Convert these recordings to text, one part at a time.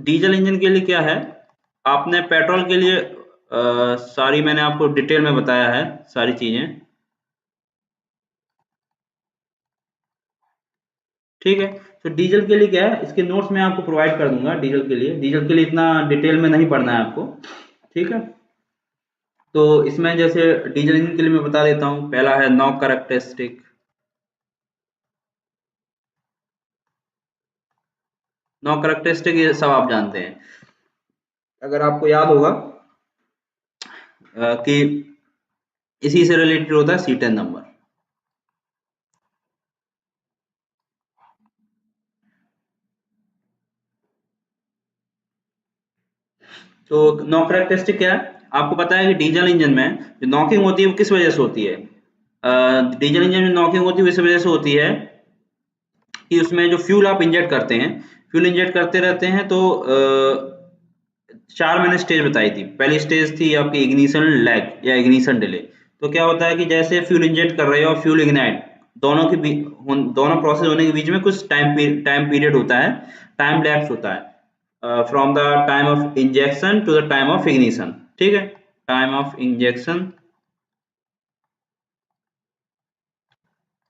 Diesel engine के लिए क्या है, आपने पेट्रोल के लिए सारी मैंने आपको डिटेल में बताया है सारी चीजें, ठीक है। तो डीजल के लिए क्या है, इसके नोट्स मैं आपको प्रोवाइड कर दूंगा। डीजल के लिए इतना डिटेल में नहीं पढ़ना है आपको, ठीक है। तो इसमें जैसे डीजल इंजन के लिए मैं बता देता हूँ, पहला है नॉक कैरेक्टरिस्टिक। नॉक कैरेक्टरिस्टिक ये सब आप जानते हैं, अगर आपको याद होगा कि इसी से रिलेटेड होता है C10 नंबर। तो नॉक कैरेक्टरिस्टिक क्या है, आपको पता है कि डीजल इंजन में जो नॉकिंग होती है वो किस वजह से होती है। डीजल इंजन में नॉकिंग होती है इस वजह से होती है कि उसमें जो फ्यूल आप इंजेक्ट करते हैं, फ्यूल इंजेक्ट करते रहते हैं, तो चार मैंने स्टेज बताई थी। पहली स्टेज थी आपकी इग्निशन लैग या इग्निशन डिले। तो क्या होता है कि जैसे फ्यूल इंजेक्ट कर रहे हो और फ्यूल इग्नाइट, दोनों प्रोसेस होने के बीच में कुछ टाइम पीरियड होता है, टाइम लैप्स होता है from the time of injection to the time of ignition, ठीक है। Time of injection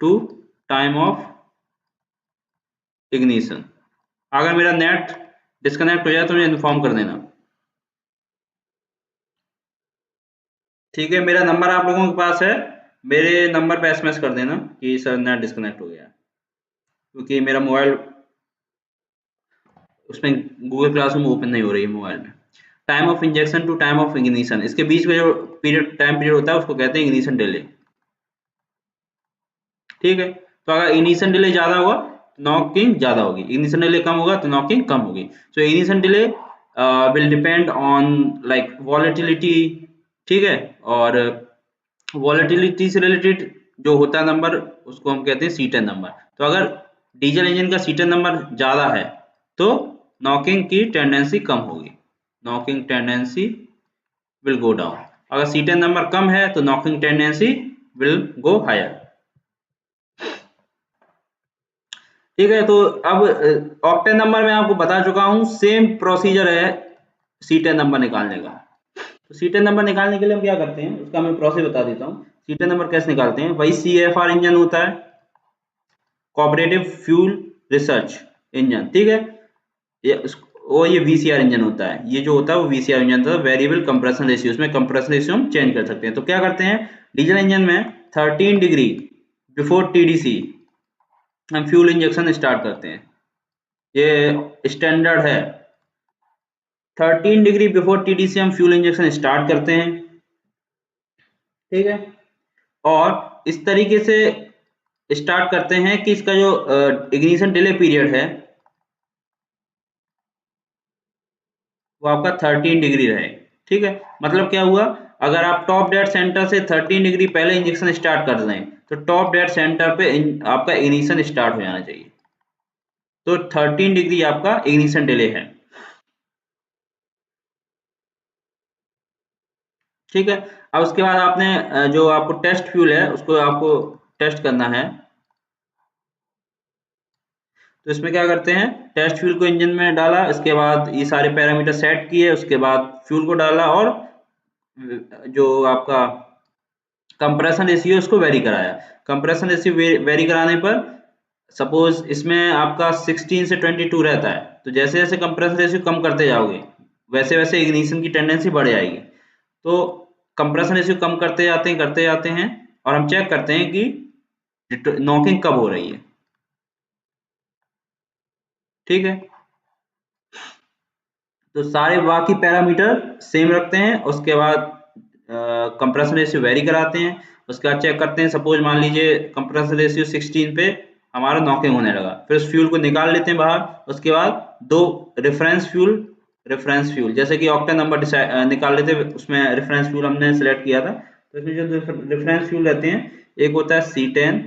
to time of ignition. अगर मेरा नेट डिस्कनेक्ट हो जाए तो मुझे इन्फॉर्म कर देना, ठीक है। मेरा नंबर आप लोगों के पास है, मेरे नंबर पे एसएमएस कर देना कि सर नेट डिस्कनेक्ट हो गया, क्योंकि मेरा मोबाइल उसमें गूगल क्लासरूम ओपन नहीं हो रही है मोबाइल में। Time of injection to time of ignition, इसके बीच में जो टाइम पीरियड होता है उसको कहते हैं इग्निशन डिले, ठीक है। तो अगर इग्निशन डिले ज्यादा होगा तो नॉकिंग ज्यादा होगी, इग्निशन डिले कम होगा तो नॉकिंग कम होगी। So ignition delay will depend on like volatility, ठीक है। और वॉलेटिलिटी से रिलेटेड जो होता है नंबर, उसको हम कहते हैं C10 नंबर। तो अगर डीजल इंजन का C10 नंबर ज्यादा है तो नॉकिंग की टेंडेंसी कम होगी, knocking tendency will go down. अगर C10 नंबर कम है तो knocking tendency will go higher, ठीक है। तो अब ऑक्टेन नंबर में आपको बता चुका हूं, सेम प्रोसीजर है C10 नंबर निकालने का। तो C10 नंबर निकालने के लिए हम क्या करते हैं, उसका मैं प्रोसेस बता देता हूँ। C10 नंबर कैसे निकालते हैं, वही CFR इंजन होता है, कोऑपरेटिव फ्यूल रिसर्च इंजन, ठीक है। ये VCR इंजन होता है, ये जो होता है वो VCR इंजन होता है, वेरिएबल कंप्रेशन रेशियो। उसमें कंप्रेशन रेशियो हम चेंज कर सकते हैं। तो क्या करते हैं, डीजल इंजन में 13 डिग्री बिफोर TDC हम फ्यूल इंजेक्शन स्टार्ट करते हैं, ये स्टैंडर्ड है। 13 डिग्री बिफोर TDC हम फ्यूल इंजेक्शन स्टार्ट करते हैं, ठीक है। और इस तरीके से स्टार्ट करते हैं कि इसका जो इग्निशन डिले पीरियड है वो आपका 13 डिग्री रहे, ठीक है। मतलब क्या हुआ, अगर आप टॉप डेड सेंटर से 13 डिग्री पहले इंजेक्शन स्टार्ट कर दें तो टॉप डेड सेंटर पे आपका इग्निशन स्टार्ट हो जाना चाहिए। तो 13 डिग्री आपका इग्निशन डिले है, ठीक है। अब उसके बाद आपने जो आपको टेस्ट फ्यूल है उसको आपको टेस्ट करना है। तो इसमें क्या करते हैं, टेस्ट फ्यूल को इंजन में डाला, इसके बाद ये सारे पैरामीटर सेट किए, उसके बाद फ्यूल को डाला और जो आपका कंप्रेशन रेशियो उसको वेरी कराया। कंप्रेशन रेशियो वेरी कराने पर सपोज इसमें आपका 16 से 22 रहता है, तो जैसे जैसे कंप्रेशन रेशियो कम करते जाओगे वैसे वैसे इग्निशन की टेंडेंसी बढ़ जाएगी। तो कंप्रेशन रेशियो कम करते जाते हैं और हम चेक करते हैं कि नॉकिंग कब हो रही है, ठीक है। तो सारे बाकी पैरामीटर सेम रखते हैं, उसके बाद कंप्रेशन रेशियो वेरी कराते हैं, उसके बाद चेक करते हैं। सपोज मान लीजिए कंप्रेशन रेशियो 16 पे हमारा नॉकिंग होने लगा, फिर उस फ्यूल को निकाल लेते हैं बाहर। उसके बाद दो रेफरेंस फ्यूल जैसे कि ऑक्टेन नंबर निकाल लेते हैं, उसमें रेफरेंस फ्यूल हमने सेलेक्ट किया था। तो इसमें जो रेफरेंस फ्यूल रहते हैं, एक होता है C10,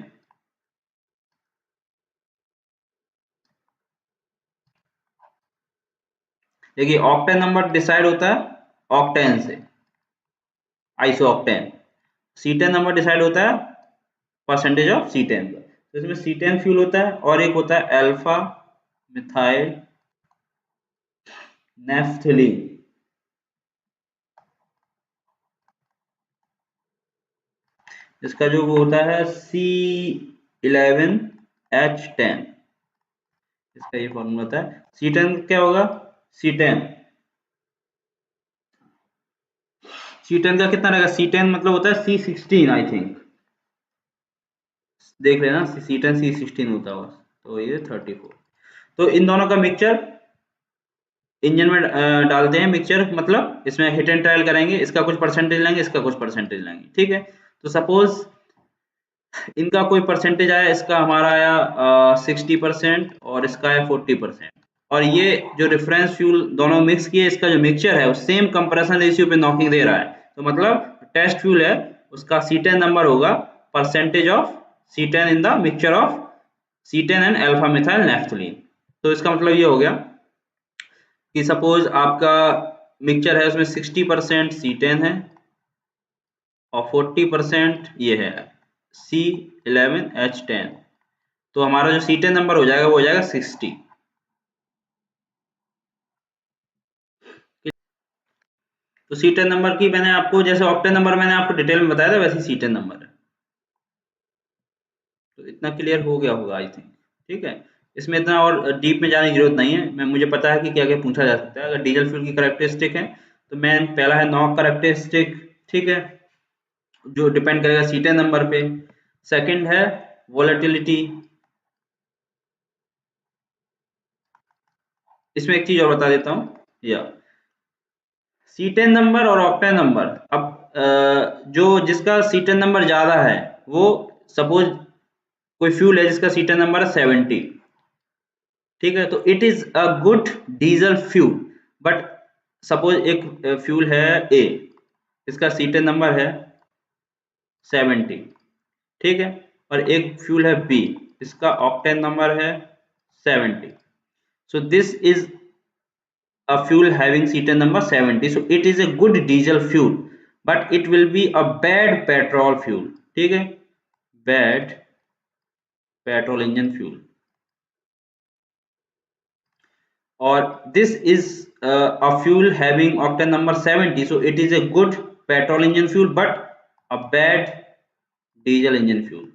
देखिए ऑक्टेन नंबर डिसाइड होता है ऑक्टेन से, iso octane. C10 number decide होता है परसेंटेज ऑफ C10 पर। तो इसमें C10 फ्यूल होता है और एक होता है अल्फा मिथाइल नेफ्थलीन। इसका जो वो होता है C11H10, इसका ये फॉर्मूला होता है। C10 क्या होगा? C10 C10 का कितना रहेगा? C10 मतलब होता है C16 आई थिंक, देख लेना, C10 C16 होता होगा, तो ये 34। तो इन दोनों का मिक्सचर इंजन में डालते हैं। मिक्सचर मतलब इसमें हिट एंड ट्रायल करेंगे, इसका कुछ परसेंटेज लेंगे, इसका कुछ परसेंटेज लेंगे, ठीक है। तो सपोज इनका कोई परसेंटेज आया, इसका हमारा आया 60% और इसका है 40%, और ये जो रेफरेंस फ्यूल दोनों मिक्स किए, इसका जो मिक्सचर है वो सेम कंप्रेशन रेशियो पे नॉकिंग दे रहा है, तो मतलब टेस्ट फ्यूल है, उसका C10 नंबर होगा percentage of C10 in the mixture of C10 and alpha methyl naphthalene. तो इसका मतलब ये हो गया कि सपोज आपका मिक्सचर है उसमें 60% C10 है और 40% ये है C11H10, तो हमारा जो C10 नंबर हो जाएगा वो हो जाएगा 60। तो C10 नंबर की मैंने आपको, जैसे ऑक्टेन नंबर मैंने आपको डिटेल में बताया था, वैसे C10 नंबर है। तो इतना क्लियर हो गया होगा आई थिंक, ठीक है। इसमें इतना और डीप में जाने की जरूरत नहीं है, मैं मुझे पता है कि क्या क्या पूछा जा सकता है। अगर डीजल फ्यूल की कैरेक्टरिस्टिक है तो मैं पहला है नॉक कैरेक्टरिस्टिक, ठीक है, जो डिपेंड करेगा C10 नंबर पे। सेकंड है वोलेटिलिटी। इसमें एक चीज और बता देता हूँ, या C10 नंबर और ऑक्टेन नंबर, अब जो जिसका C10 नंबर ज्यादा है, वो सपोज कोई फ्यूल है जिसका C10 नंबर है 70, ठीक है, तो it is a good diesel fuel. But suppose एक फ्यूल है ए, इसका C10 नंबर है 70, ठीक है, और एक फ्यूल है बी, इसका ऑक्टेन नंबर है 70। So this is a fuel having C10 number 70, so it is a good diesel fuel, but it will be a bad petrol fuel, ठीक है, bad petrol engine fuel। और this is a fuel having octane number 70, so it is a good petrol engine fuel but a bad diesel engine fuel,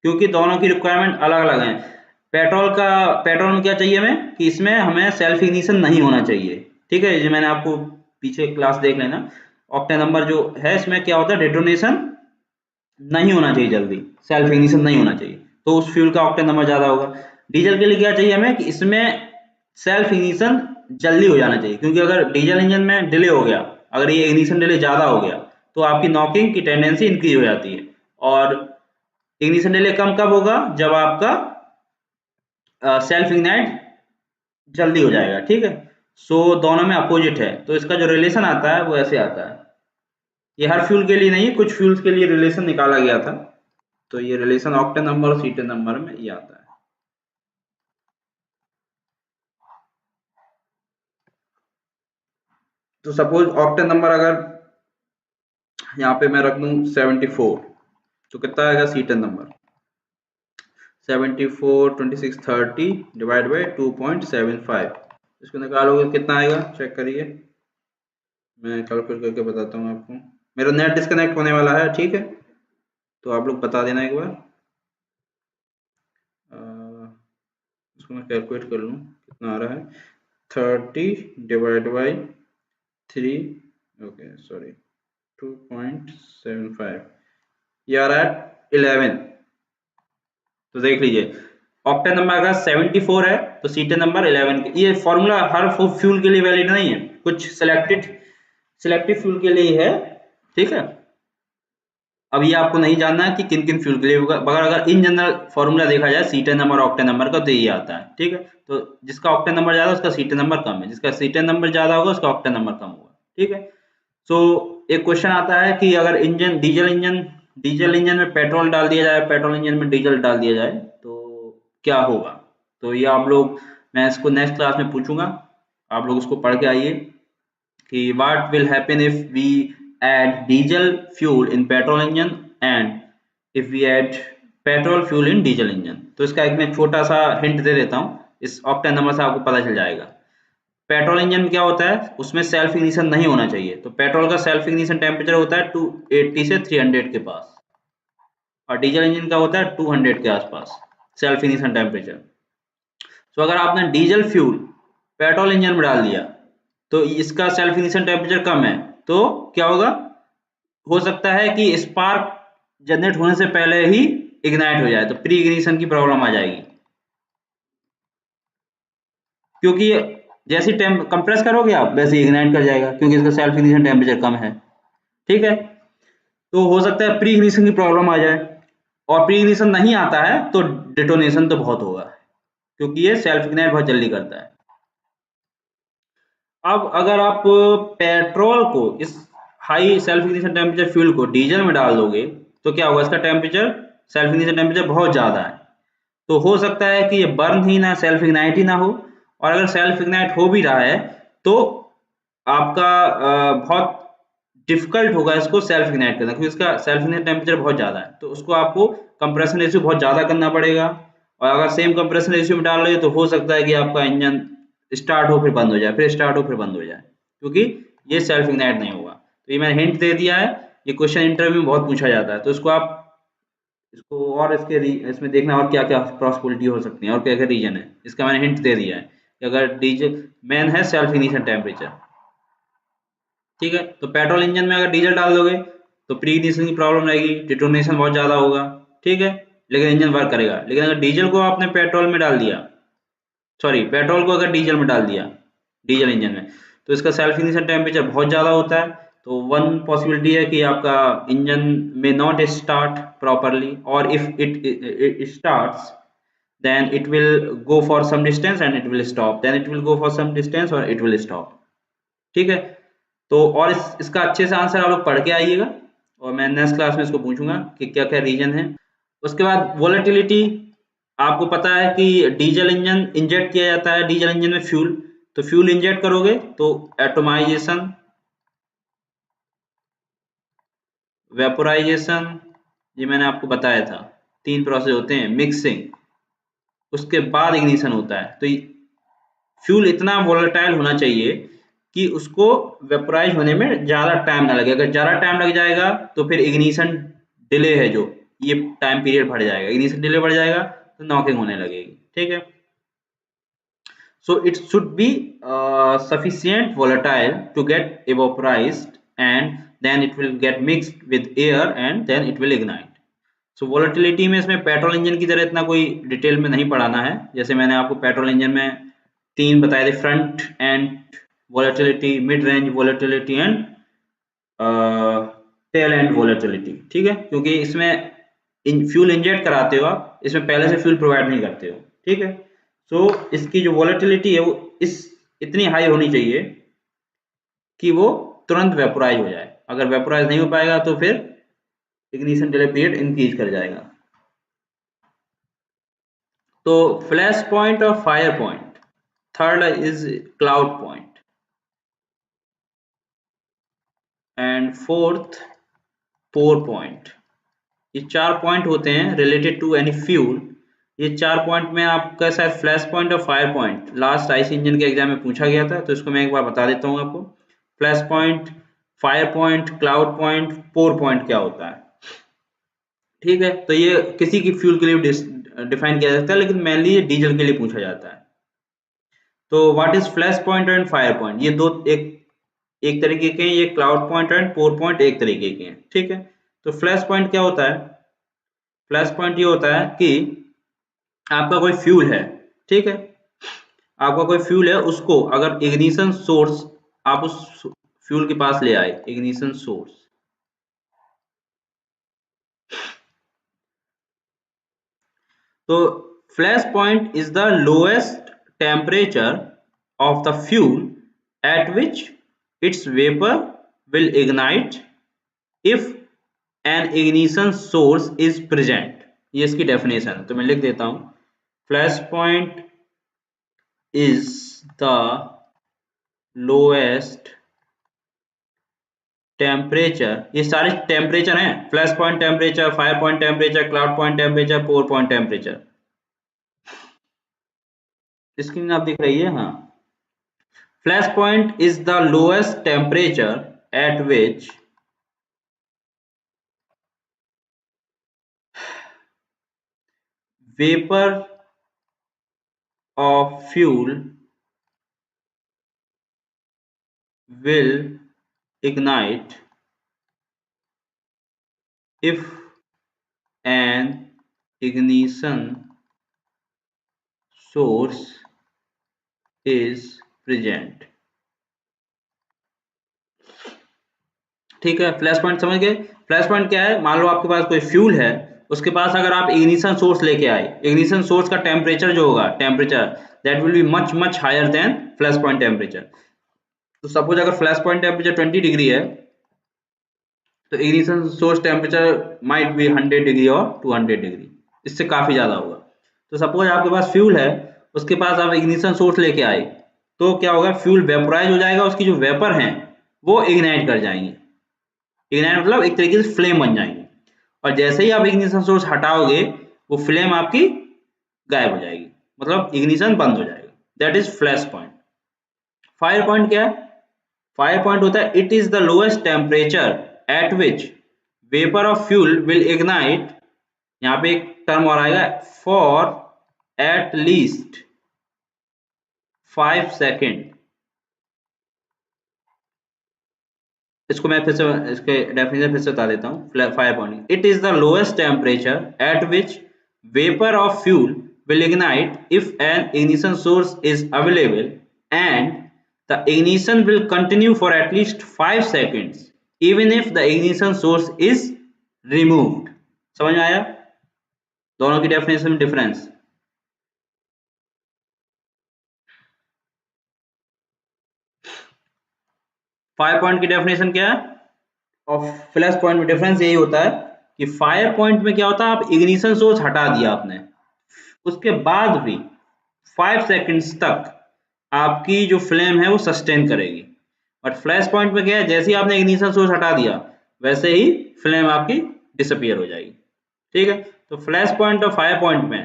क्योंकि दोनों की requirement अलग अलग है। Petrol में क्या चाहिए हमें कि इसमें हमें सेल्फ इग्निशन नहीं होना चाहिए, ठीक है, जो मैंने आपको पीछे क्लास देख लेना। ऑक्टेन नंबर जो है इसमें क्या होता है, डेटोनेशन नहीं होना चाहिए, जल्दी सेल्फ इग्निशन नहीं होना चाहिए, तो उस फ्यूल का ऑक्टेन नंबर ज्यादा होगा। डीजल के लिए क्या चाहिए हमें कि इसमें सेल्फ इग्निशन जल्दी हो जाना चाहिए, क्योंकि अगर डीजल इंजन में डिले हो गया, अगर ये इग्निशन डिले ज्यादा हो गया, तो आपकी नॉकिंग की टेंडेंसी इंक्रीज हो जाती है। और इग्निशन डिले कम कब होगा, जब आपका सेल्फ इग्नाइट जल्दी हो जाएगा, ठीक है। सो दोनों में अपोजिट है, तो इसका जो रिलेशन आता है वो ऐसे आता है। ये हर फ्यूल के लिए नहीं है, कुछ फ्यूल्स के लिए रिलेशन निकाला गया था, तो ये रिलेशन ऑक्टेन नंबर और C10 नंबर में ये आता है। तो सपोज ऑक्टेन नंबर अगर यहाँ पे मैं रख दूं 74, तो कितना आएगा C10 नंबर? 74 26 30 डिवाइड बाई 2.75, इसको निकालोगे कितना आएगा, चेक करिए, मैं कैलकुलेट करके बताता हूँ आपको। मेरा नेट डिस्कनेक्ट होने वाला है, ठीक है, तो आप लोग बता देना एक बार। इसको मैं कैलकुलेट कर लूँ कितना आ रहा है। 30 डिवाइड बाई 3, ओके सॉरी 2.75, ये आ रहा है 11। तो देख लीजिए, ऑक्टेन नंबर अगर 74 है तो C10 नंबर 11। ये फॉर्मूला हर फ्यूल के लिए वैलिड नहीं है, कुछ सिलेक्टिव फ्यूल के लिए है, ठीक है। अब ये आपको नहीं जानना है कि किन किन फ्यूल के लिए होगा, मगर अगर इन जनरल फॉर्मूला देखा जाए C10 नंबर ऑक्टेन नंबर का, तो ये आता है, ठीक है। तो जिसका ऑक्टेन नंबर ज्यादा उसका C10 नंबर कम है, जिसका C10 नंबर ज्यादा होगा उसका ऑक्टेन नंबर कम होगा, ठीक है। सो एक क्वेश्चन आता है कि अगर डीजल इंजन में पेट्रोल डाल दिया जाए, पेट्रोल इंजन में डीजल डाल दिया जाए, तो क्या होगा। तो ये आप लोग, मैं इसको नेक्स्ट क्लास में पूछूंगा, आप लोग उसको पढ़ के आइए कि what will happen if we add diesel fuel in petrol engine and if we add petrol fuel in diesel engine। तो इसका एक मैं छोटा सा हिंट दे देता हूँ इस ऑक्टेन नंबर से आपको पता चल जाएगा। पेट्रोल इंजन में क्या होता है, उसमें सेल्फ इग्निशन नहीं होना चाहिए, तो पेट्रोल का सेल्फ इग्निशन टेम्परेचर होता है 280 से 300 के पास, और डीजल इंजन का होता है 200 के आसपास सेल्फ इग्निशन टेम्परेचर। तो अगर आपने डीजल फ्यूल पेट्रोल इंजन में डाल दिया तो इसका सेल्फ इग्निशन टेम्परेचर कम है, तो क्या होगा, हो सकता है कि स्पार्क जनरेट होने से पहले ही इग्नाइट हो जाए, तो प्री इग्निशन की प्रॉब्लम आ जाएगी, क्योंकि जैसे कंप्रेस करोगे आप वैसे इग्नाइट कर जाएगा, क्योंकि इसका सेल्फ इग्निशन टेम्परेचर कम है। ठीक है, तो हो सकता है प्री इग्निशन की प्रॉब्लम आ जाए, और प्री इग्निशन नहीं आता है तो डिटोनेशन तो बहुत होगा, क्योंकि ये सेल्फ इग्नाइट बहुत जल्दी करता है। अब अगर आप पेट्रोल को, इस high self ignition temperature fuel को डीजल में डाल दोगे तो क्या होगा, इसका टेम्परेचर सेल्फ इग्निशन टेम्परेचर बहुत ज़्यादा है, तो हो सकता है कि ये बर्न ही ना, सेल्फ इग्नाइट ही ना हो, और अगर सेल्फ इग्नाइट हो भी रहा है तो आपका बहुत डिफिकल्ट होगा इसको सेल्फ इग्नाइट करना, क्योंकि इसका सेल्फ इग्नाइट टेम्परेचर बहुत ज़्यादा है, तो उसको आपको कंप्रेशन रेशियो बहुत ज़्यादा करना पड़ेगा, और अगर सेम कंप्रेशन रेशियो में डाल रहे हो तो हो सकता है कि आपका इंजन स्टार्ट हो फिर बंद हो जाए, फिर स्टार्ट हो फिर बंद हो जाए, क्योंकि ये सेल्फ इग्नाइट नहीं होगा। तो ये मैंने हिंट दे दिया है, ये क्वेश्चन इंटरव्यू में बहुत पूछा जाता है, तो इसको आप इसको और इसमें देखना और क्या क्या पॉसिबिलिटी हो सकती है और क्या क्या रीजन है, इसका मैंने हिंट दे दिया है कि अगर डीजल मेन है सेल्फ इग्निशन टेम्परेचर। ठीक है, तो पेट्रोल इंजन में अगर डीजल डाल दोगे तो प्री इग्निशन की प्रॉब्लम रहेगी, डिटोनेशन बहुत ज़्यादा होगा। ठीक है, लेकिन इंजन वर्क करेगा, लेकिन अगर डीजल को आपने पेट्रोल में डाल दिया, सॉरी पेट्रोल को अगर डीजल में डाल दिया, डीजल इंजन में, तो इसका सेल्फ इग्निशन टेम्परेचर बहुत ज़्यादा होता है, तो वन पॉसिबिलिटी है कि आपका इंजन में नॉट स्टार्ट प्रॉपरली, और if it starts then it will go for some distance and it will stop, then it will go for some distance और it will stop। ठीक है, तो और इसका अच्छे से आंसर आप लोग पढ़ के आइएगा, और मैं नेक्स्ट क्लास में इसको पूछूंगा कि क्या क्या रीजन है। उसके बाद वोलेटिलिटी, आपको पता है कि डीजल इंजन इंजेक्ट किया जाता है, डीजल इंजन में फ्यूल, तो फ्यूल इंजेक्ट करोगे तो एटोमाइजेशन, वेपोराइजेशन, ये मैंने आपको बताया था, 3 प्रोसेस होते हैं, मिक्सिंग, उसके बाद इग्निशन होता है। तो फ्यूल इतना वोलेटाइल होना चाहिए कि उसको वेपोराइज होने में ज़्यादा टाइम ना लगे, अगर ज़्यादा टाइम लग जाएगा तो फिर इग्निशन डिले है, जो ये टाइम पीरियड बढ़ जाएगा, इग्निशन डिले बढ़ जाएगा तो नॉकिंग होने लगेगी। ठीक है, so it should be sufficient volatile to get evaporized, and then it will get mixed with air and then it will ignite। so volatility में इसमें पेट्रोल इंजन की तरह इतना कोई डिटेल में नहीं पढ़ाना है, जैसे मैंने आपको पेट्रोल इंजन में 3 बताए थे, front end volatility, mid range volatility and tail end volatility. ठीक है, क्योंकि इसमें फ्यूल इंजेक्ट कराते हो आप, इसमें पहले से फ्यूल प्रोवाइड नहीं करते हो। ठीक है, सो इसकी जो वोलेटिलिटी है वो इतनी हाई होनी चाहिए कि वो तुरंत वेपोराइज हो जाए, अगर वेपोराइज नहीं हो पाएगा तो फिर इग्निशन डिले पीरियड इंक्रीज कर जाएगा। तो फ्लैश पॉइंट और fire point, third is cloud point, and fourth pour point. ये 4 पॉइंट होते हैं रिलेटेड टू एनी फ्यूल। ये 4 पॉइंट में आपका शायद फ्लैश पॉइंट और fire point last IC engine के एग्जाम में पूछा गया था, तो इसको मैं एक बार बता देता हूँ आपको। Flash point, fire point, cloud point, pour point क्या होता है। ठीक है, तो ये किसी की फ्यूल के लिए डिफाइन किया जाता है, लेकिन मेनली ये डीजल के लिए पूछा जाता है। तो what is flash point and fire point, ये दो एक तरीके के हैं, ये cloud point and pour point एक तरीके के हैं। ठीक है, तो फ्लैश पॉइंट क्या होता है, फ्लैश पॉइंट ये होता है कि आपका कोई फ्यूल है, ठीक है, आपका कोई फ्यूल है, उसको अगर इग्निशन सोर्स आप उस फ्यूल के पास ले आए, इग्निशन सोर्स, तो flash point is the lowest temperature of the fuel at which its vapor will ignite if an ignition source is present। ये इसकी डेफिनेशन है, तो मैं लिख देता हूं, flash point is the lowest temperature, ये सारे टेम्परेचर हैं, flash point temperature, fire point temperature, cloud point temperature, pour point temperature. Screen आप दिख रही है? हाँ। Flash point is the lowest temperature at which vapor of fuel will ignite if an ignition source is present। ठीक है, flash point समझ गए? Flash point क्या है? मान लो आपके पास कोई फ्यूल है, उसके पास अगर आप इग्निशन सोर्स लेके आए, इग्निशन सोर्स का टेम्परेचर जो होगा, temperature that will be much much higher than flash point temperature. तो सपोज अगर फ्लैश पॉइंट टेम्परेचर 20 डिग्री है, तो ignition source temperature might be 100 degree और 200 डिग्री, इससे काफी ज्यादा होगा। तो सपोज आपके पास फ्यूल है, उसके पास आप इग्निशन सोर्स लेके आए, तो क्या होगा? फ्यूल वेपोराइज हो जाएगा, उसकी जो वेपर हैं वो इग्नाइट कर जाएंगे। इग्नाइट मतलब एक तरीके से फ्लेम बन जाएंगे, और जैसे ही आप इग्निशन सोर्स हटाओगे, वो फ्लेम आपकी गायब हो जाएगी, मतलब इग्निशन बंद हो जाएगा। That is flash point. Fire point क्या है? फायर पॉइंट होता है it is the lowest temperature at which vapour of fuel will ignite, यहाँ पे एक टर्म और आएगा, फॉर एट लीस्ट 5 सेकेंड। इसको मैं फिर से इसके डेफिनेशन फिर से बता देता हूँ। Fire point, it is the lowest temperature at which vapour of fuel will ignite if an ignition source is available, and the ignition will continue for at least 5 seconds even if the ignition source is removed। समझ में आया दोनों की definition में difference? Fire point की definition क्या है और फ्लैश पॉइंट में डिफरेंस यही होता है कि फायर पॉइंट में क्या होता है, आप इग्निशन सोर्स हटा दिया आपने, उसके बाद भी 5 सेकंड्स तक आपकी जो फ्लेम है वो सस्टेन करेगी। बट फ्लैश पॉइंट में क्या है, जैसे ही आपने इग्निशन सोर्स हटा दिया, वैसे ही फ्लेम आपकी डिसअपियर हो जाएगी। ठीक है, तो फ्लैश पॉइंट और फायर पॉइंट में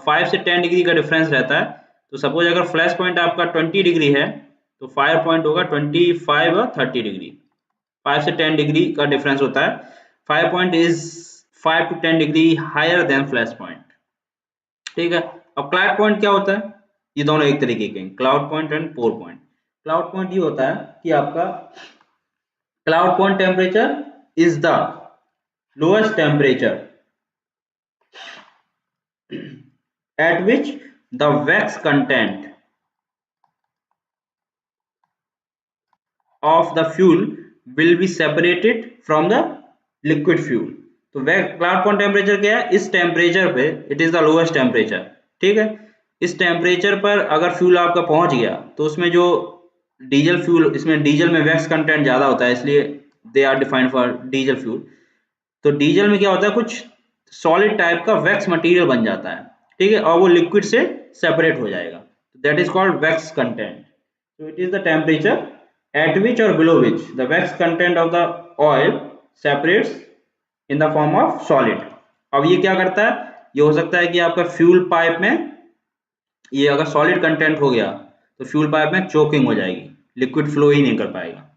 5 से 10 डिग्री का डिफरेंस रहता है। तो सपोज अगर फ्लैश पॉइंट आपका 20 डिग्री है, तो फायर पॉइंट होगा 25 और 30 डिग्री, 5 से 10 डिग्री का डिफरेंस होता है। Fire point is 5 to 10 degree higher than flash point. ठीक है, अब क्लाउड पॉइंट क्या होता है? ये दोनों एक तरीके के हैं, cloud point and pour point. Cloud point ये होता है कि आपका cloud point temperature is the lowest temperature at which the wax content of the fuel will be separated from the liquid fuel। तो क्लाउड पॉइंट टेम्परेचर क्या है? इस temperature पे it is the lowest temperature. ठीक है, इस temperature पर अगर फ्यूल आपका पहुंच गया, तो उसमें जो डीजल फ्यूल, इसमें डीजल में वैक्स कंटेंट ज्यादा होता है, इसलिए they are defined for diesel fuel. तो डीजल में क्या होता है, कुछ सॉलिड टाइप का वैक्स मटेरियल बन जाता है, ठीक है, और वो लिक्विड से सेपरेट हो जाएगा, that is called wax content. so it is the temperature at which or below which the wax content of the oil separates in the form of solid। अब ये क्या करता है? ये हो सकता है कि आपका फ्यूल पाइप में ये अगर सॉलिड कंटेंट हो गया, तो फ्यूल पाइप में चोकिंग हो जाएगी, लिक्विड फ्लो ही नहीं कर पाएगा।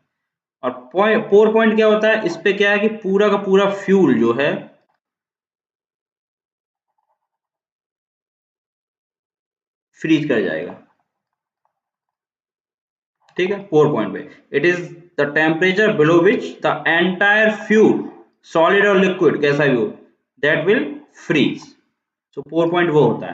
और पोर पॉइंट क्या होता है? इस पे क्या है कि पूरा का पूरा फ्यूल जो है फ्रीज कर जाएगा। ठीक है, पोर पॉइंट पे it is the temperature below which the entire fuel, solid और लिक्विड कैसा भी हो, that will freeze. So pour point वो होता है।